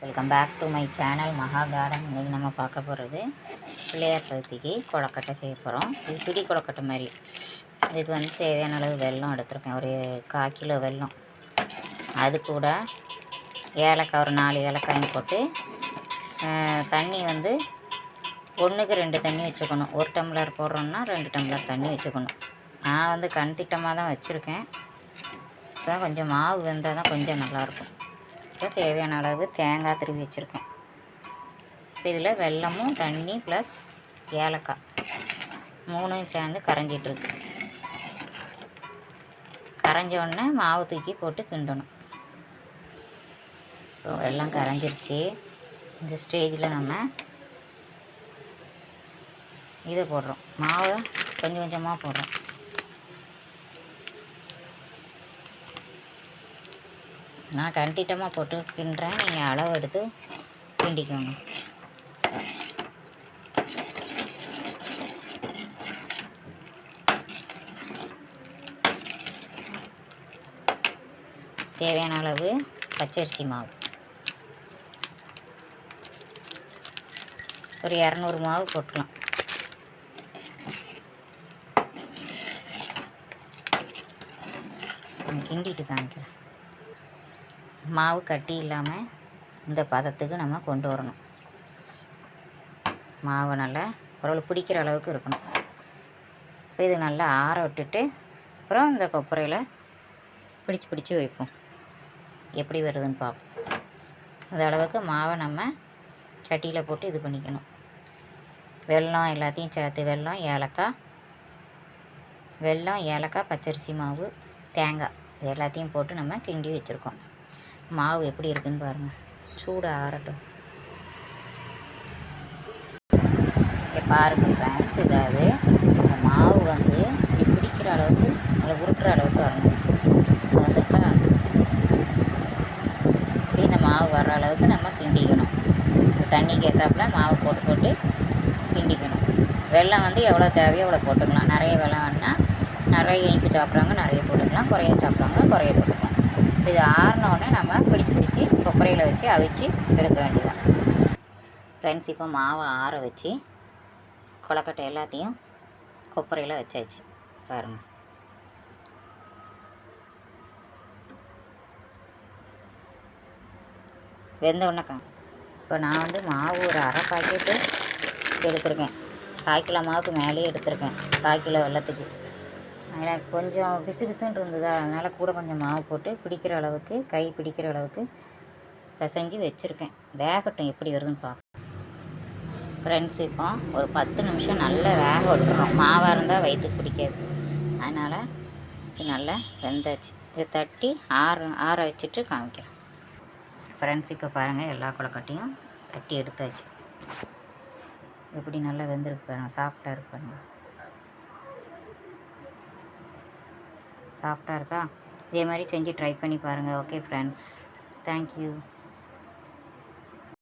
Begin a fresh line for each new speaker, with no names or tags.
Welcome back to my channel Maha garden. இன்றைக்கி நம்ம பார்க்க போகிறது பிள்ளையார் சதுர்த்திக்கு கொழக்கட்டை செய்ய போகிறோம். இது பிடி கொழக்கட்டை மாதிரி. இதுக்கு வந்து தேவையான அளவு வெல்லம் எடுத்துருக்கேன், ஒரு 1/4 கிலோ வெல்லம். அது கூட ஏலக்காய் ஒரு 4 ஏலக்காயும் போட்டு தண்ணி வந்து 1க்கு 2 தண்ணி வச்சுக்கணும். 1 டம்ளர் போடுறோன்னா 2 டம்ளர் தண்ணி வச்சுக்கணும். நான் வந்து கண் திட்டமாக தான் வச்சுருக்கேன். இப்போ கொஞ்சம் மாவு வெந்தால் தான் கொஞ்சம் நல்லாயிருக்கும். இப்போ தேவையான அளவு தேங்காய் திருவி வச்சுருக்கேன். இப்போ இதில் வெல்லமும் தண்ணி ப்ளஸ் ஏலக்காய் 3ம் சேர்ந்து கரைஞ்சிட்ருக்கு. கரைஞ்ச உடனே மாவு தூக்கி போட்டு கிண்டணும். இப்போ வெல்லம் கரைஞ்சிருச்சு. இந்த ஸ்டேஜில் நம்ம இதை போடுறோம், மாவை கொஞ்சம் கொஞ்சமாக போடுறோம். நான் கண்டிட்டமாக போட்டு கிண்டுறேன், நீங்கள் அளவு எடுத்து கிண்டிக்கோங்க. தேவையான அளவு பச்சரிசி மாவு, ஒரு 200 மாவு போட்டுக்கலாம். கிண்டிட்டு காமிக்கிறேன். மாவு கட்டி இல்லாமல் இந்த பதத்துக்கு நம்ம கொண்டு வரணும். மாவு நல்லா ஓரளவு பிடிக்கிற அளவுக்கு இருக்கணும். இப்போ இது நல்லா ஆற விட்டுட்டு அப்புறம் இந்த கொப்பரையில் பிடிச்சி வைப்போம். எப்படி வருதுன்னு பார்ப்போம். அந்த அளவுக்கு மாவை நம்ம சட்டியில் போட்டு இது பண்ணிக்கணும். வெல்லம் எல்லாத்தையும் சேர்த்து வெல்லம் ஏலக்காய் பச்சரிசி மாவு தேங்காய் இது எல்லாத்தையும் போட்டு நம்ம கிண்டி வச்சுருக்கோம். மாவு எப்படி இருக்குன்னு பாருங்கள். சூடு ஆறட்டும். பாருங்கள் ஃப்ரெண்ட்ஸ், இதாவது இந்த மாவு வந்து இப்படி பிடிக்கிற அளவுக்கு நல்லா உருட்டுற அளவுக்கு வரணும். வந்துருக்கா? இப்படி இந்த மாவு வர்ற அளவுக்கு நம்ம கிண்டிக்கணும். இந்த தண்ணிக்கு ஏற்றாப்புல மாவு போட்டு கிண்டிக்கணும். வெல்லம் வந்து எவ்வளோ தேவையோ அவ்வளோ போட்டுக்கலாம். நிறைய வெல்லம் வேணால் நிறைய இனிப்பு சாப்பிட்றவங்க நிறைய போட்டுக்கலாம், குறைய சாப்பிட்றவங்க குறைய போட்டுக்கலாம். இது ஆறினோடனே நம்ம பிடிச்சி கொப்பரையில் வச்சு அவிச்சு எடுக்க வேண்டியதான். ஃப்ரெண்ட்ஸ், இப்போ மாவை ஆற வச்சு கொழக்கட்டை எல்லாத்தையும் கொப்பரையில் வச்சாச்சு. பாருங்கள், வெந்த உடனே இப்போ நான் வந்து மாவு ஒரு அரை பாக்கெட்டு எடுத்துருக்கேன். 1/4 கிலோ மாவுக்கு மேலேயே எடுத்துருக்கேன். 1/4 கிலோ வெல்லத்துக்கு எனக்கு கொஞ்சம் பிசுன்னு இருந்ததா, அதனால் கூட கொஞ்சம் மாவு போட்டு பிடிக்கிற அளவுக்கு, கை பிடிக்கிற அளவுக்கு பிசைஞ்சு வச்சுருக்கேன். வேகட்டும், எப்படி வருதுன்னு பார்ப்போம். ஃப்ரெண்ட்ஸ், இப்போ ஒரு 10 நிமிஷம் நல்லா வேக விட்டுறோம். மாவாக இருந்தால் வயிற்றுக்கு பிடிக்காது, அதனால் இது நல்லா வெந்தாச்சு. இதை தட்டி ஆற வச்சுட்டு காமிக்கிறேன். ஃப்ரெண்ட்ஸ், இப்போ பாருங்கள், எல்லா கொழக்கட்டையும் தட்டி எடுத்தாச்சு. எப்படி நல்லா வெந்திருக்கு பாருங்கள். சாஃப்டாக இருக்கு பாருங்கள். சாஃப்டாக இருக்கா? இதே மாதிரி செஞ்சு ட்ரை பண்ணி பாருங்கள். Okay friends, thank you.